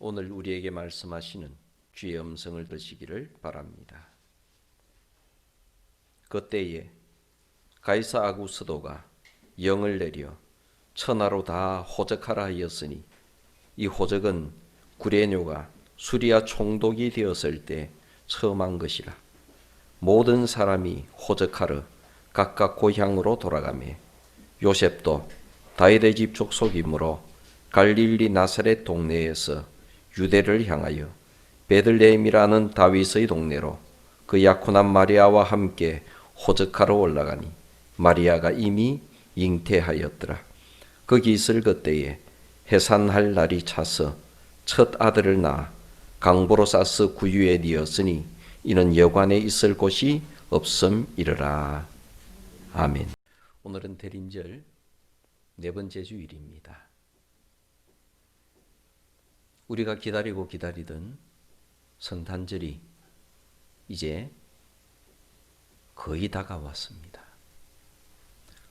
오늘 우리에게 말씀하시는 주의 음성을 드시기를 바랍니다. 그때에 가이사 아구스도가 영을 내려 천하로 다 호적하라 하였으니 이 호적은 구레뇨가 수리아 총독이 되었을 때 처음 한 것이라. 모든 사람이 호적하러 각각 고향으로 돌아가매 요셉도 다윗의 집 족속이므로 갈릴리 나사렛 동네에서 유대를 향하여 베들레헴이라는 다윗의 동네로 그 약혼한 마리아와 함께 호적하러 올라가니 마리아가 이미 잉태하였더라. 거기 있을 그때에 해산할 날이 차서 첫 아들을 낳아 강보로사스 구유에 뉘었으니 이는 여관에 있을 곳이 없음이르라. 아멘. 오늘은 대림절 네 번째 주일입니다. 우리가 기다리고 기다리던 성탄절이 이제 거의 다가왔습니다.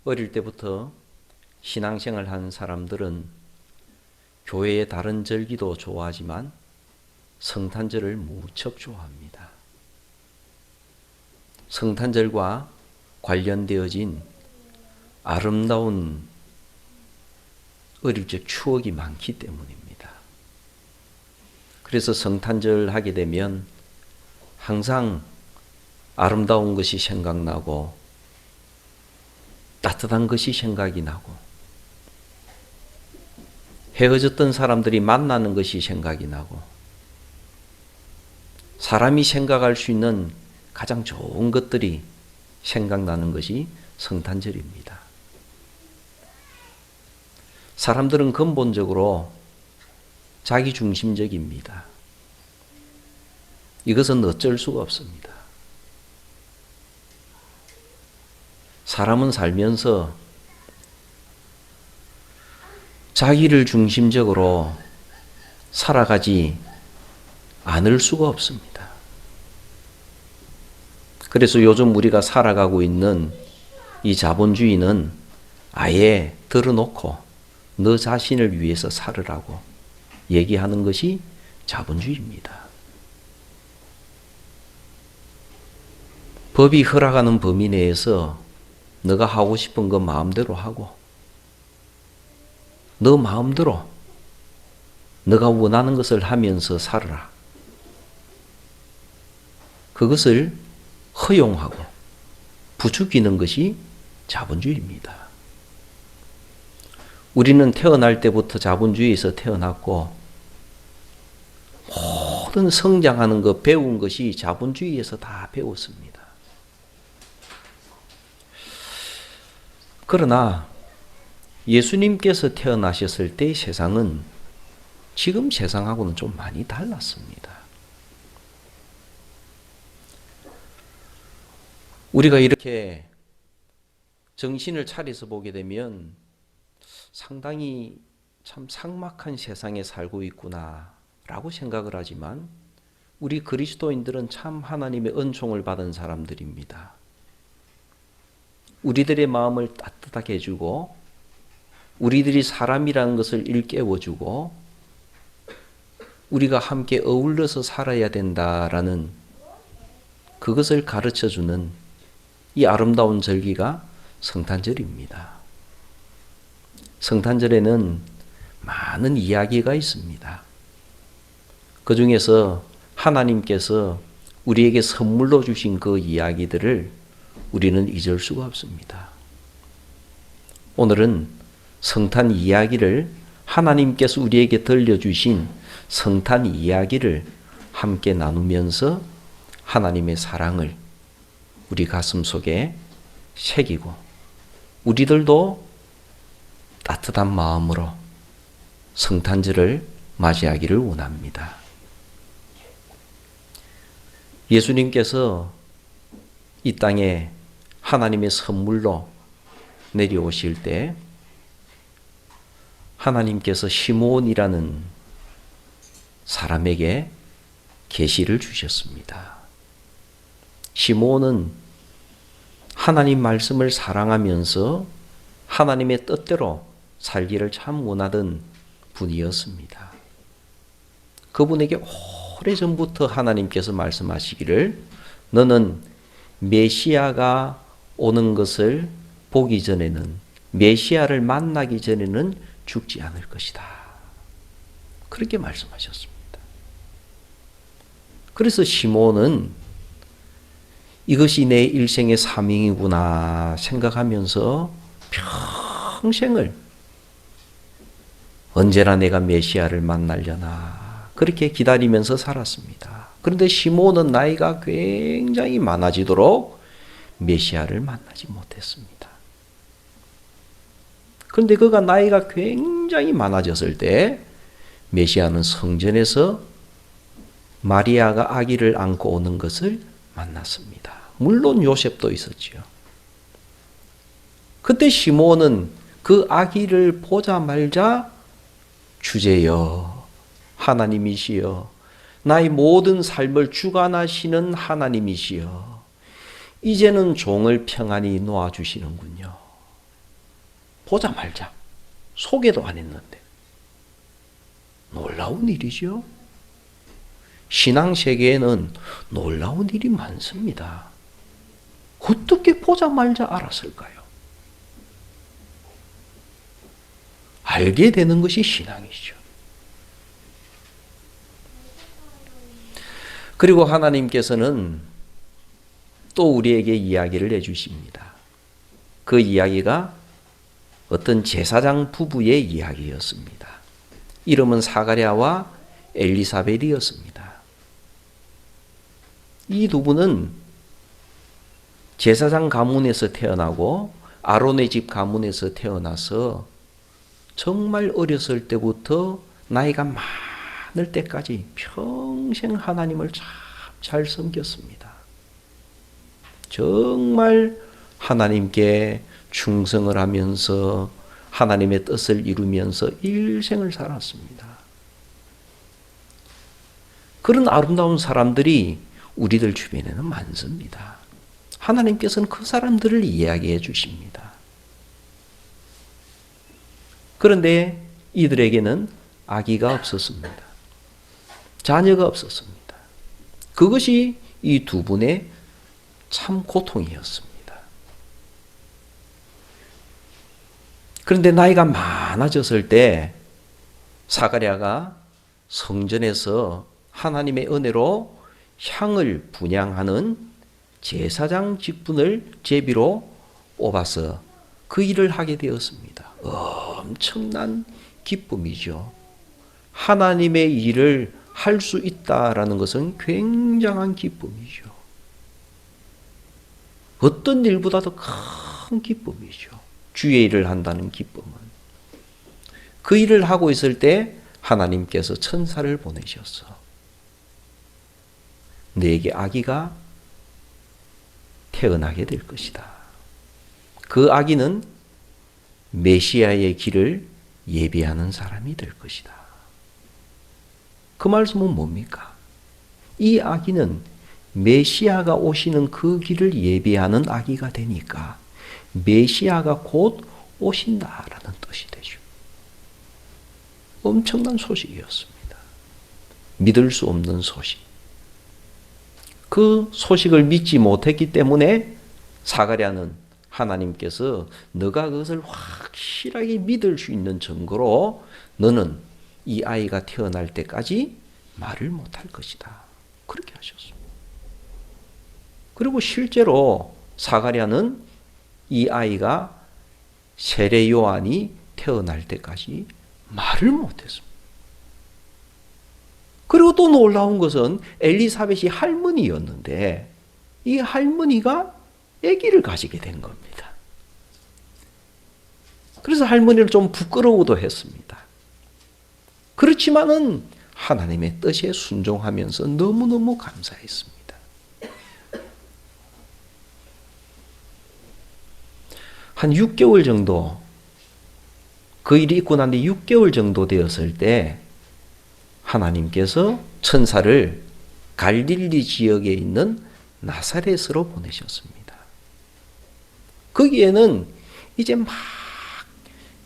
어릴 때부터 신앙생활 한 사람들은 교회의 다른 절기도 좋아하지만 성탄절을 무척 좋아합니다. 성탄절과 관련되어진 아름다운 어릴 적 추억이 많기 때문입니다. 그래서 성탄절 하게 되면 항상 아름다운 것이 생각나고 따뜻한 것이 생각이 나고 헤어졌던 사람들이 만나는 것이 생각이 나고 사람이 생각할 수 있는 가장 좋은 것들이 생각나는 것이 성탄절입니다. 사람들은 근본적으로 자기 중심적입니다. 이것은 어쩔 수가 없습니다. 사람은 살면서 자기를 중심적으로 살아가지 않을 수가 없습니다. 그래서 요즘 우리가 살아가고 있는 이 자본주의는 아예 들어놓고 너 자신을 위해서 살으라고 얘기하는 것이 자본주의입니다. 법이 허락하는 범위 내에서 너가 하고 싶은 거 마음대로 하고 너 마음대로 너가 원하는 것을 하면서 살아라. 그것을 허용하고 부추기는 것이 자본주의입니다. 우리는 태어날 때부터 자본주의에서 태어났고 모든 성장하는 것, 배운 것이 자본주의에서 다 배웠습니다. 그러나 예수님께서 태어나셨을 때의 세상은 지금 세상하고는 좀 많이 달랐습니다. 우리가 이렇게 정신을 차려서 보게 되면 상당히 참 삭막한 세상에 살고 있구나 라고 생각을 하지만 우리 그리스도인들은 참 하나님의 은총을 받은 사람들입니다. 우리들의 마음을 따뜻하게 해주고 우리들이 사람이라는 것을 일깨워주고 우리가 함께 어울려서 살아야 된다라는 그것을 가르쳐주는 이 아름다운 절기가 성탄절입니다. 성탄절에는 많은 이야기가 있습니다. 그 중에서 하나님께서 우리에게 선물로 주신 그 이야기들을 우리는 잊을 수가 없습니다. 오늘은 성탄 이야기를 하나님께서 우리에게 들려주신 성탄 이야기를 함께 나누면서 하나님의 사랑을 우리 가슴 속에 새기고 우리들도 따뜻한 마음으로 성탄절을 맞이하기를 원합니다. 예수님께서 이 땅에 하나님의 선물로 내려오실 때 하나님께서 시몬이라는 사람에게 계시를 주셨습니다. 시몬은 하나님 말씀을 사랑하면서 하나님의 뜻대로 살기를 참 원하던 분이었습니다. 그분에게 오래전부터 하나님께서 말씀하시기를 너는 메시아가 오는 것을 보기 전에는, 메시아를 만나기 전에는 죽지 않을 것이다. 그렇게 말씀하셨습니다. 그래서 시몬은 이것이 내 일생의 사명이구나 생각하면서 평생을 언제나 내가 메시아를 만나려나 그렇게 기다리면서 살았습니다. 그런데 시몬은 나이가 굉장히 많아지도록 메시아를 만나지 못했습니다. 그런데 그가 나이가 굉장히 많아졌을 때 메시아는 성전에서 마리아가 아기를 안고 오는 것을 만났습니다. 물론 요셉도 있었지요. 그때 시몬은 그 아기를 보자마자 주제여 하나님이시여 나의 모든 삶을 주관하시는 하나님이시여 이제는 종을 평안히 놓아주시는군요. 보자마자 소개도 안 했는데 놀라운 일이죠. 신앙 세계에는 놀라운 일이 많습니다. 어떻게 보자마자 알았을까요? 알게 되는 것이 신앙이죠. 그리고 하나님께서는 또 우리에게 이야기를 해주십니다. 그 이야기가 어떤 제사장 부부의 이야기였습니다. 이름은 사가랴와 엘리사벳이었습니다. 이 두 분은 제사장 가문에서 태어나고 아론의 집 가문에서 태어나서 정말 어렸을 때부터 나이가 많을 때까지 평생 하나님을 참 잘 섬겼습니다. 정말 하나님께 충성을 하면서 하나님의 뜻을 이루면서 일생을 살았습니다. 그런 아름다운 사람들이 우리들 주변에는 많습니다. 하나님께서는 그 사람들을 이야기해 주십니다. 그런데 이들에게는 아기가 없었습니다. 자녀가 없었습니다. 그것이 이 두 분의 참 고통이었습니다. 그런데 나이가 많아졌을 때 사가랴가 성전에서 하나님의 은혜로 향을 분향하는 제사장 직분을 제비로 뽑아서 그 일을 하게 되었습니다. 엄청난 기쁨이죠. 하나님의 일을 할 수 있다라는 것은 굉장한 기쁨이죠. 어떤 일보다도 큰 기쁨이죠. 주의 일을 한다는 기쁨은. 그 일을 하고 있을 때 하나님께서 천사를 보내셨어. 너에게 아기가 태어나게 될 것이다. 그 아기는 메시아의 길을 예비하는 사람이 될 것이다. 그 말씀은 뭡니까? 이 아기는 메시아가 오시는 그 길을 예비하는 아기가 되니까 메시아가 곧 오신다라는 뜻이 되죠. 엄청난 소식이었습니다. 믿을 수 없는 소식. 그 소식을 믿지 못했기 때문에 사가랴는 하나님께서 너가 그것을 확실하게 믿을 수 있는 증거로 너는 이 아이가 태어날 때까지 말을 못할 것이다. 그렇게 하셨습니다. 그리고 실제로 사가랴는 이 아이가 세례 요한이 태어날 때까지 말을 못했습니다. 그리고 또 놀라운 것은 엘리사벳이 할머니였는데 이 할머니가 아기를 가지게 된 겁니다. 그래서 할머니를 좀 부끄러워도 했습니다. 그렇지만은 하나님의 뜻에 순종하면서 너무너무 감사했습니다. 한 6개월 정도, 그 일이 있고 난 뒤 6개월 정도 되었을 때 하나님께서 천사를 갈릴리 지역에 있는 나사렛으로 보내셨습니다. 거기에는 이제 막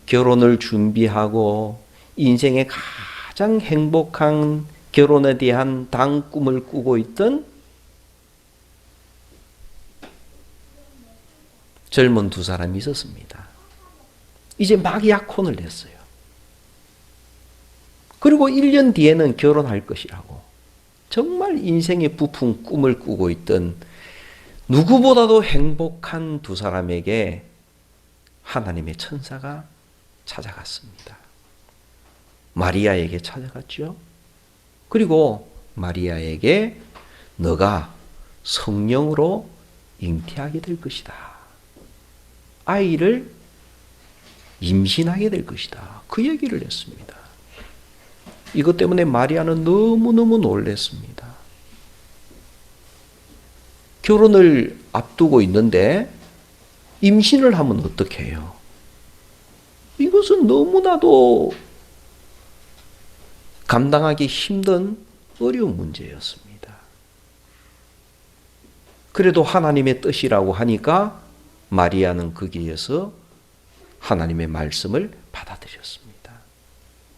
결혼을 준비하고 인생의 가장 행복한 결혼에 대한 단 꿈을 꾸고 있던 젊은 두 사람이 있었습니다. 이제 막 약혼을 했어요. 그리고 1년 뒤에는 결혼할 것이라고 정말 인생의 부푼 꿈을 꾸고 있던 누구보다도 행복한 두 사람에게 하나님의 천사가 찾아갔습니다. 마리아에게 찾아갔죠. 그리고 마리아에게 너가 성령으로 잉태하게 될 것이다. 아이를 임신하게 될 것이다. 그 얘기를 했습니다. 이것 때문에 마리아는 너무너무 놀랐습니다. 결혼을 앞두고 있는데 임신을 하면 어떻게 해요? 이것은 너무나도 감당하기 힘든 어려운 문제였습니다. 그래도 하나님의 뜻이라고 하니까 마리아는 거기에서 하나님의 말씀을 받아들였습니다.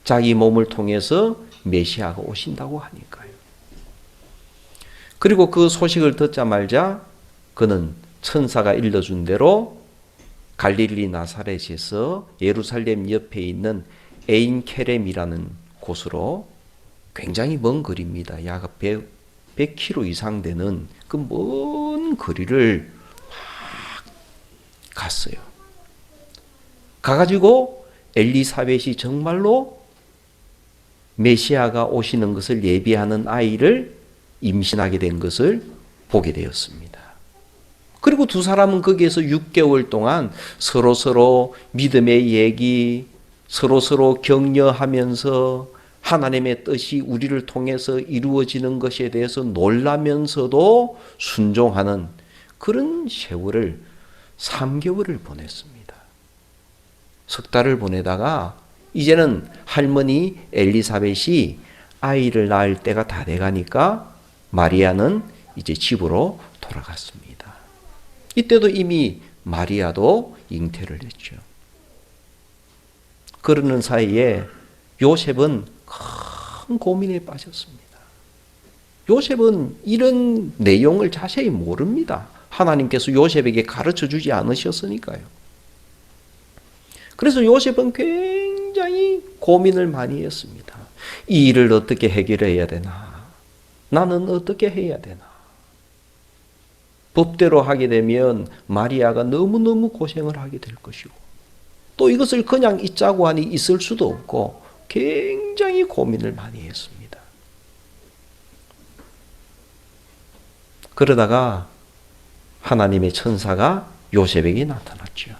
자기 몸을 통해서 메시아가 오신다고 하니까요. 그리고 그 소식을 듣자마자 그는 천사가 일러준 대로 갈릴리 나사렛에서 예루살렘 옆에 있는 에인케렘이라는 곳으로 굉장히 먼 거리입니다. 약 100km 이상 되는 그 먼 거리를 막 갔어요. 가가지고 엘리사벳이 정말로 메시아가 오시는 것을 예비하는 아이를 임신하게 된 것을 보게 되었습니다. 그리고 두 사람은 거기에서 6개월 동안 서로서로 믿음의 얘기, 서로서로 격려하면서 하나님의 뜻이 우리를 통해서 이루어지는 것에 대해서 놀라면서도 순종하는 그런 세월을 3개월을 보냈습니다. 석 달을 보내다가 이제는 할머니 엘리사벳이 아이를 낳을 때가 다 돼가니까 마리아는 이제 집으로 돌아갔습니다. 이때도 이미 마리아도 잉태를 했죠. 그러는 사이에 요셉은 큰 고민에 빠졌습니다. 요셉은 이런 내용을 자세히 모릅니다. 하나님께서 요셉에게 가르쳐 주지 않으셨으니까요. 그래서 요셉은 굉장히 고민을 많이 했습니다. 이 일을 어떻게 해결해야 되나? 나는 어떻게 해야 되나? 법대로 하게 되면 마리아가 너무너무 고생을 하게 될 것이고 또 이것을 그냥 있자고 하니 있을 수도 없고 굉장히 고민을 많이 했습니다. 그러다가 하나님의 천사가 요셉에게 나타났죠.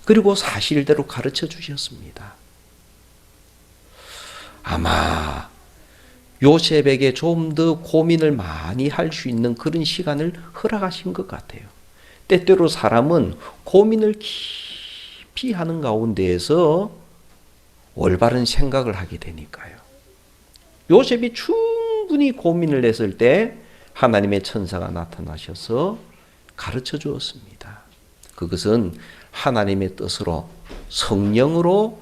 그리고 사실대로 가르쳐 주셨습니다. 아마 요셉에게 좀 더 고민을 많이 할 수 있는 그런 시간을 허락하신 것 같아요. 때때로 사람은 고민을 깊이 하는 가운데에서 올바른 생각을 하게 되니까요. 요셉이 충분히 고민을 했을 때 하나님의 천사가 나타나셔서 가르쳐 주었습니다. 그것은 하나님의 뜻으로 성령으로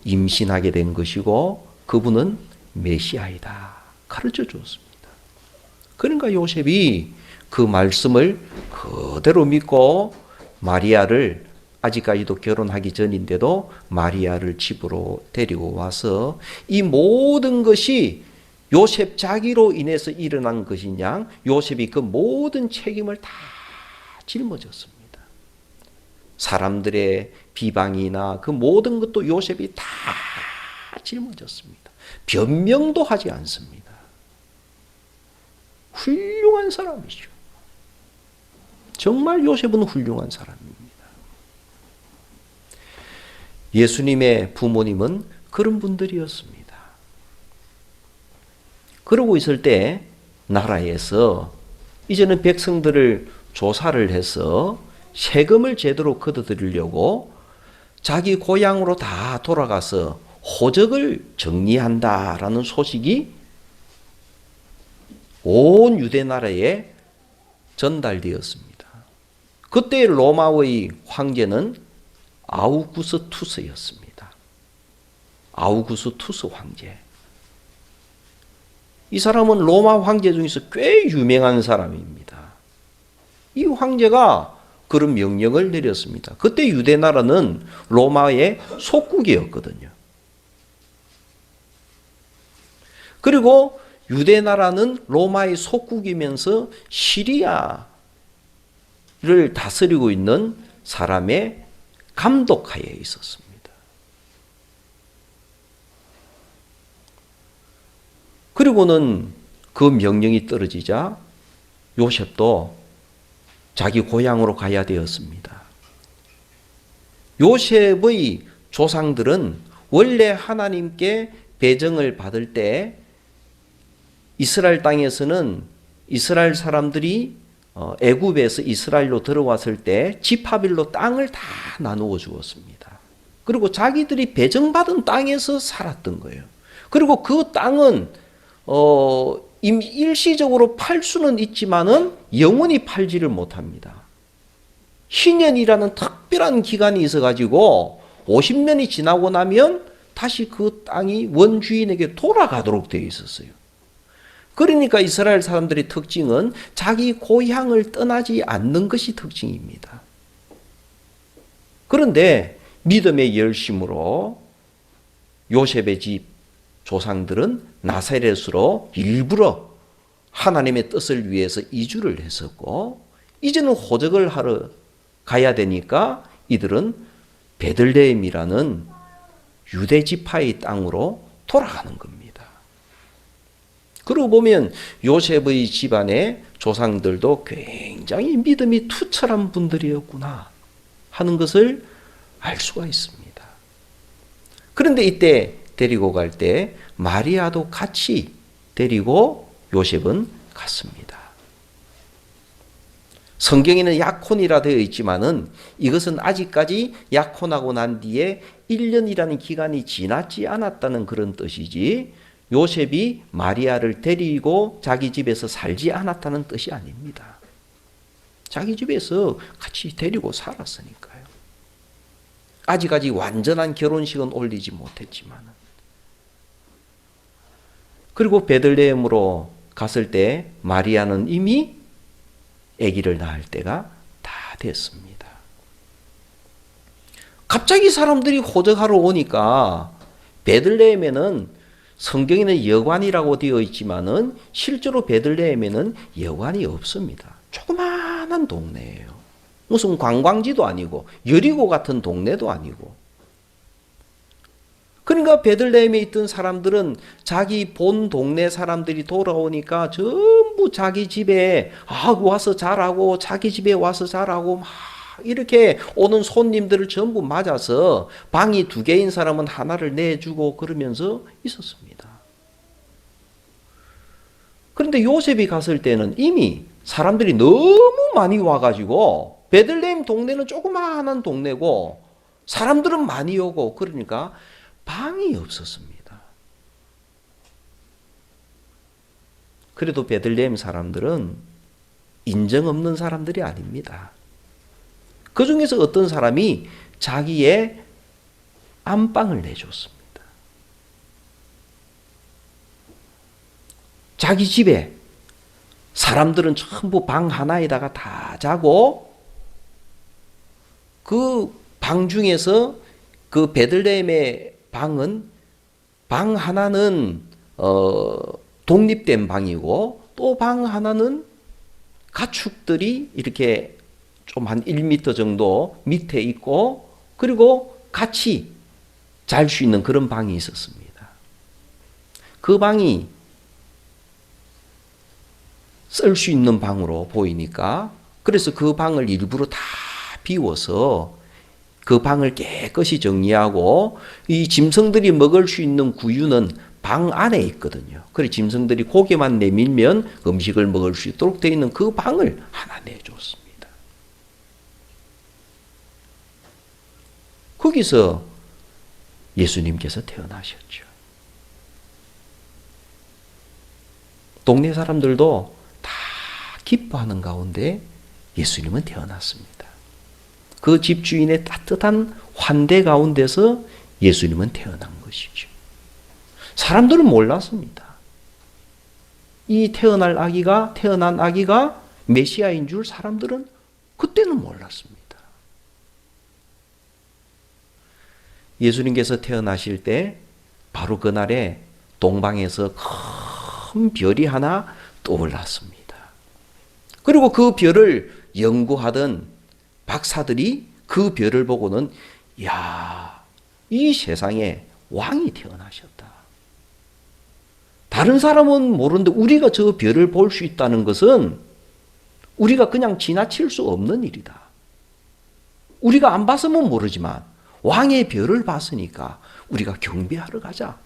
임신하게 된 것이고 그분은 메시아이다. 가르쳐 주었습니다. 그러니까 요셉이 그 말씀을 그대로 믿고 마리아를 아직까지도 결혼하기 전인데도 마리아를 집으로 데리고 와서 이 모든 것이 요셉 자기로 인해서 일어난 것이냐 요셉이 그 모든 책임을 다 짊어졌습니다. 사람들의 비방이나 그 모든 것도 요셉이 다 짊어졌습니다. 변명도 하지 않습니다. 훌륭한 사람이죠. 정말 요셉은 훌륭한 사람입니다. 예수님의 부모님은 그런 분들이었습니다. 그러고 있을 때 나라에서 이제는 백성들을 조사를 해서 세금을 제대로 걷어들이려고 자기 고향으로 다 돌아가서 호적을 정리한다라는 소식이 온 유대 나라에 전달되었습니다. 그때 로마의 황제는 아우구스투스였습니다. 아우구스투스 황제. 이 사람은 로마 황제 중에서 꽤 유명한 사람입니다. 이 황제가 그런 명령을 내렸습니다. 그때 유대 나라는 로마의 속국이었거든요. 그리고 유대 나라는 로마의 속국이면서 시리아를 다스리고 있는 사람의 감독하에 있었습니다. 그리고는 그 명령이 떨어지자 요셉도 자기 고향으로 가야 되었습니다. 요셉의 조상들은 원래 하나님께 배정을 받을 때 이스라엘 땅에서는 이스라엘 사람들이 애굽에서 이스라엘로 들어왔을 때 지파별로 땅을 다 나누어 주었습니다. 그리고 자기들이 배정받은 땅에서 살았던 거예요. 그리고 그 땅은 일시적으로 팔 수는 있지만은 영원히 팔지를 못합니다. 희년이라는 특별한 기간이 있어가지고 50년이 지나고 나면 다시 그 땅이 원주인에게 돌아가도록 되어 있었어요. 그러니까 이스라엘 사람들의 특징은 자기 고향을 떠나지 않는 것이 특징입니다. 그런데 믿음의 열심으로 요셉의 집 조상들은 나사렛으로 일부러 하나님의 뜻을 위해서 이주를 했었고, 이제는 호적을 하러 가야 되니까 이들은 베들레헴이라는 유대 지파의 땅으로 돌아가는 겁니다. 그러고 보면 요셉의 집안의 조상들도 굉장히 믿음이 투철한 분들이었구나 하는 것을 알 수가 있습니다. 그런데 이때 데리고 갈 때 마리아도 같이 데리고 요셉은 갔습니다. 성경에는 약혼이라 되어 있지만은 이것은 아직까지 약혼하고 난 뒤에 1년이라는 기간이 지났지 않았다는 그런 뜻이지, 요셉이 마리아를 데리고 자기 집에서 살지 않았다는 뜻이 아닙니다. 자기 집에서 같이 데리고 살았으니까요. 아직까지 완전한 결혼식은 올리지 못했지만, 그리고 베들레헴으로 갔을 때 마리아는 이미 아기를 낳을 때가 다 됐습니다. 갑자기 사람들이 호적하러 오니까 베들레헴에는 성경에는 여관이라고 되어 있지만은 실제로 베들레헴에는 여관이 없습니다. 조그마한 동네예요. 무슨 관광지도 아니고 여리고 같은 동네도 아니고. 그러니까 베들레헴에 있던 사람들은 자기 본 동네 사람들이 돌아오니까 전부 자기 집에 와서 자라고, 자기 집에 와서 자라고 막 이렇게 오는 손님들을 전부 맞아서 방이 2개인 사람은 하나를 내주고 그러면서 있었습니다. 그런데 요셉이 갔을 때는 이미 사람들이 너무 많이 와가지고, 베들레헴 동네는 조그마한 동네고 사람들은 많이 오고 그러니까 방이 없었습니다. 그래도 베들레헴 사람들은 인정 없는 사람들이 아닙니다. 그 중에서 어떤 사람이 자기의 안방을 내줬습니다. 자기 집에 사람들은 전부 방 하나에다가 다 자고, 그 방 중에서 그 베들레헴의 방은 방 하나는 독립된 방이고 또 방 하나는 가축들이 이렇게 좀 한 1m 정도 밑에 있고, 그리고 같이 잘 수 있는 그런 방이 있었습니다. 그 방이 쓸 수 있는 방으로 보이니까, 그래서 그 방을 일부러 다 비워서 그 방을 깨끗이 정리하고, 이 짐승들이 먹을 수 있는 구유는 방 안에 있거든요. 그래서 짐승들이 고개만 내밀면 음식을 먹을 수 있도록 되어 있는 그 방을 하나 내줬습니다. 거기서 예수님께서 태어나셨죠. 동네 사람들도 다 기뻐하는 가운데 예수님은 태어났습니다. 그 집주인의 따뜻한 환대 가운데서 예수님은 태어난 것이죠. 사람들은 몰랐습니다. 이 태어난 아기가 메시아인 줄 사람들은 그때는 몰랐습니다. 예수님께서 태어나실 때 바로 그날에 동방에서 큰 별이 하나 떠올랐습니다. 그리고 그 별을 연구하던 박사들이 그 별을 보고는 야, 이 세상에 왕이 태어나셨다. 다른 사람은 모르는데 우리가 저 별을 볼 수 있다는 것은 우리가 그냥 지나칠 수 없는 일이다. 우리가 안 봤으면 모르지만 왕의 별을 봤으니까 우리가 경배하러 가자.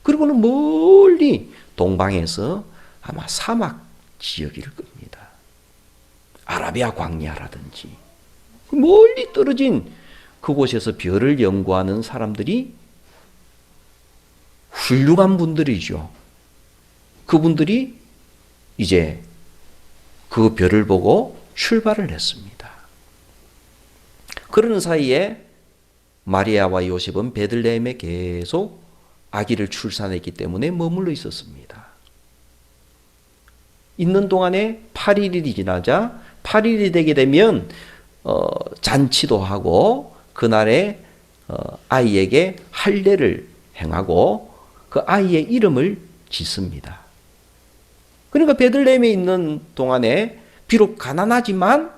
그리고는 멀리 동방에서 아마 사막 지역일 겁니다. 아라비아 광야라든지 멀리 떨어진 그곳에서 별을 연구하는 사람들이 훌륭한 분들이죠. 그분들이 이제 그 별을 보고 출발을 했습니다. 그러는 사이에 마리아와 요셉은 베들레헴에 계속 아기를 출산했기 때문에 머물러 있었습니다. 있는 동안에 8일이 지나자 8일이 되게 되면 잔치도 하고 그날에 아이에게 할례를 행하고 그 아이의 이름을 짓습니다. 그러니까 베들레헴에 있는 동안에 비록 가난하지만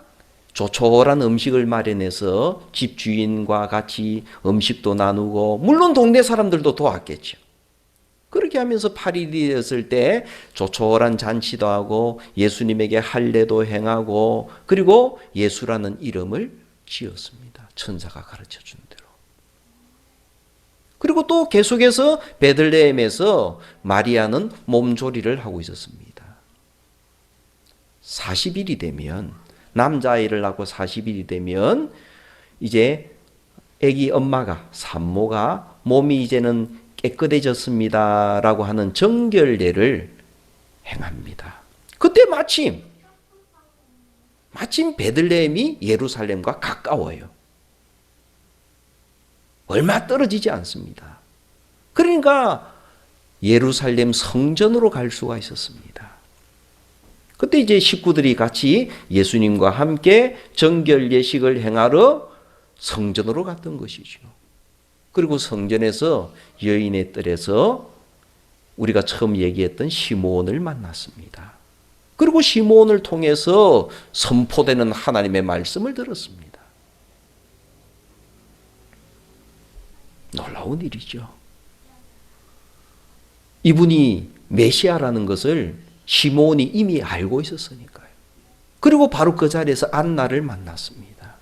조촐한 음식을 마련해서 집주인과 같이 음식도 나누고 물론 동네 사람들도 도왔겠죠. 그렇게 하면서 8일이 됐을 때 조촐한 잔치도 하고 예수님에게 할례도 행하고 그리고 예수라는 이름을 지었습니다. 천사가 가르쳐 준 대로. 그리고 또 계속해서 베들레헴에서 마리아는 몸조리를 하고 있었습니다. 40일이 되면 남자아이를 낳고 40일이 되면 이제 아기 엄마가 산모가 몸이 이제는 깨끗해졌습니다 라고 하는 정결례를 행합니다. 그때 마침 베들레헴이 예루살렘과 가까워요. 얼마 떨어지지 않습니다. 그러니까 예루살렘 성전으로 갈 수가 있었습니다. 그때 이제 식구들이 같이 예수님과 함께 정결 예식을 행하러 성전으로 갔던 것이죠. 그리고 성전에서 여인의 뜰에서 우리가 처음 얘기했던 시므온을 만났습니다. 그리고 시므온을 통해서 선포되는 하나님의 말씀을 들었습니다. 놀라운 일이죠. 이분이 메시아라는 것을 시므온이 이미 알고 있었으니까요. 그리고 바로 그 자리에서 안나를 만났습니다.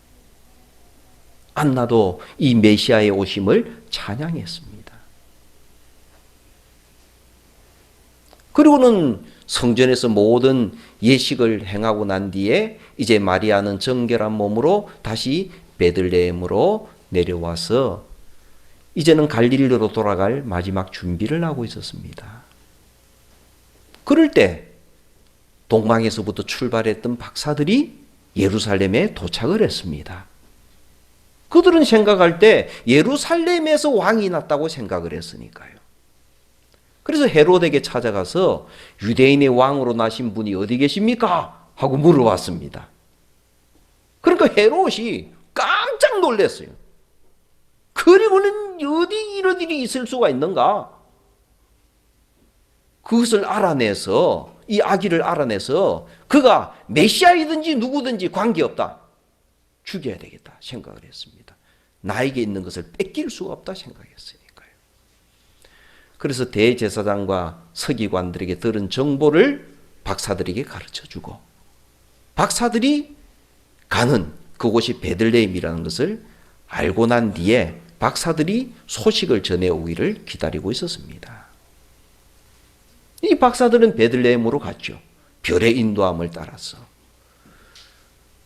안나도 이 메시아의 오심을 찬양했습니다. 그리고는 성전에서 모든 예식을 행하고 난 뒤에 이제 마리아는 정결한 몸으로 다시 베들레헴으로 내려와서 이제는 갈릴리로 돌아갈 마지막 준비를 하고 있었습니다. 그럴 때 동방에서부터 출발했던 박사들이 예루살렘에 도착을 했습니다. 그들은 생각할 때 예루살렘에서 왕이 났다고 생각을 했으니까요. 그래서 헤롯에게 찾아가서 유대인의 왕으로 나신 분이 어디 계십니까? 하고 물어봤습니다. 그러니까 헤롯이 깜짝 놀랐어요. 그리고는 어디 이런 일이 있을 수가 있는가? 그것을 알아내서 이 아기를 알아내서 그가 메시아이든지 누구든지 관계없다. 죽여야 되겠다 생각을 했습니다. 나에게 있는 것을 뺏길 수가 없다 생각했으니까요. 그래서 대제사장과 서기관들에게 들은 정보를 박사들에게 가르쳐주고 박사들이 가는 그곳이 베들레헴이라는 것을 알고 난 뒤에 박사들이 소식을 전해오기를 기다리고 있었습니다. 이 박사들은 베들레헴으로 갔죠. 별의 인도함을 따라서.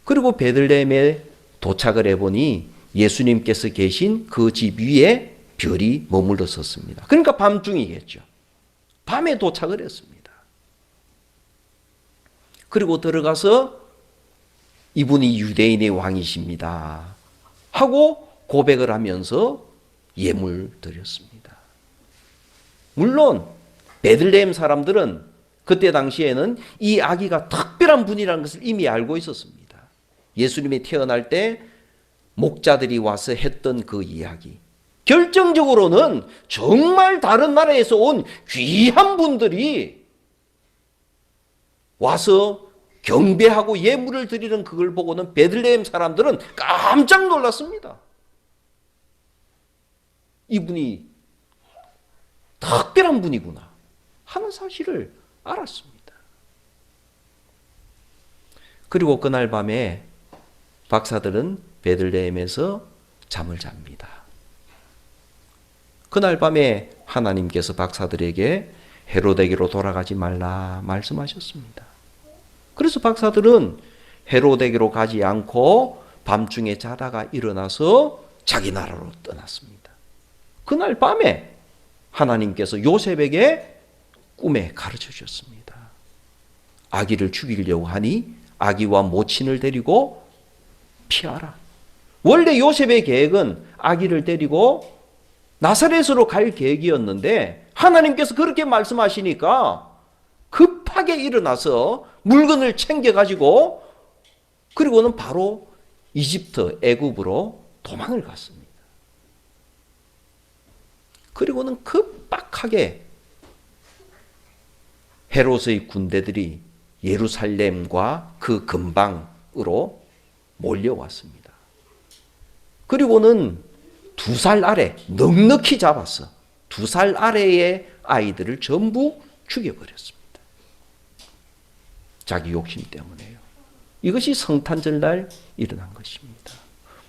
그리고 베들레헴에 도착을 해보니 예수님께서 계신 그 집 위에 별이 머물러 섰습니다. 그러니까 밤중이겠죠. 밤에 도착을 했습니다. 그리고 들어가서 이분이 유대인의 왕이십니다 하고 고백을 하면서 예물 드렸습니다. 물론 베들레헴 사람들은 그때 당시에는 이 아기가 특별한 분이라는 것을 이미 알고 있었습니다. 예수님이 태어날 때 목자들이 와서 했던 그 이야기. 결정적으로는 정말 다른 나라에서 온 귀한 분들이 와서 경배하고 예물을 드리는 그걸 보고는 베들레헴 사람들은 깜짝 놀랐습니다. 이분이 특별한 분이구나 하는 사실을 알았습니다. 그리고 그날 밤에 박사들은 베들레헴에서 잠을 잡니다. 그날 밤에 하나님께서 박사들에게 헤로데게로 돌아가지 말라 말씀하셨습니다. 그래서 박사들은 헤로데게로 가지 않고 밤중에 자다가 일어나서 자기 나라로 떠났습니다. 그날 밤에 하나님께서 요셉에게 꿈에 가르쳐 주셨습니다. 아기를 죽이려고 하니 아기와 모친을 데리고 피하라. 원래 요셉의 계획은 아기를 데리고 나사렛으로 갈 계획이었는데 하나님께서 그렇게 말씀하시니까 급하게 일어나서 물건을 챙겨가지고 그리고는 바로 이집트, 애굽으로 도망을 갔습니다. 그리고는 급박하게 헤롯의 군대들이 예루살렘과 그 근방으로 몰려왔습니다. 그리고는 2살 아래 넉넉히 잡았어. 2살 아래의 아이들을 전부 죽여버렸습니다. 자기 욕심 때문에요. 이것이 성탄절 날 일어난 것입니다.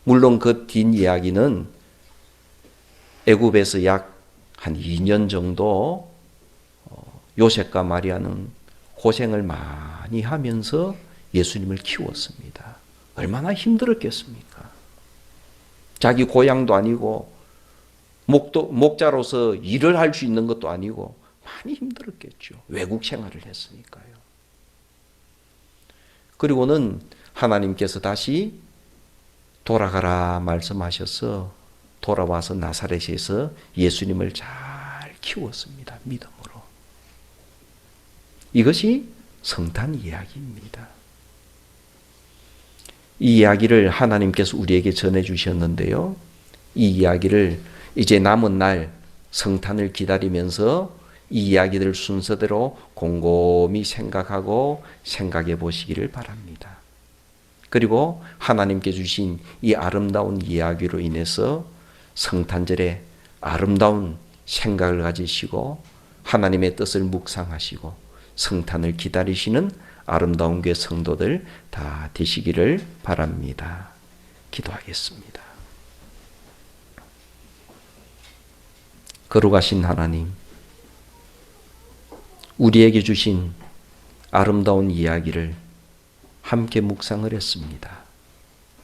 물론 그 뒷이야기는 애굽에서 약 한 2년 정도 요셉과 마리아는 고생을 많이 하면서 예수님을 키웠습니다. 얼마나 힘들었겠습니까? 자기 고향도 아니고 목자로서 일을 할 수 있는 것도 아니고 많이 힘들었겠죠. 외국 생활을 했으니까요. 그리고는 하나님께서 다시 돌아가라 말씀하셔서 돌아와서 나사렛에서 예수님을 잘 키웠습니다. 믿음으로. 이것이 성탄 이야기입니다. 이 이야기를 하나님께서 우리에게 전해주셨는데요. 이 이야기를 이제 남은 날 성탄을 기다리면서 이 이야기들 순서대로 곰곰이 생각하고 생각해 보시기를 바랍니다. 그리고 하나님께 주신 이 아름다운 이야기로 인해서 성탄절에 아름다운 생각을 가지시고 하나님의 뜻을 묵상하시고 성탄을 기다리시는 아름다운 교회 성도들 다 되시기를 바랍니다. 기도하겠습니다. 거룩하신 하나님, 우리에게 주신 아름다운 이야기를 함께 묵상을 했습니다.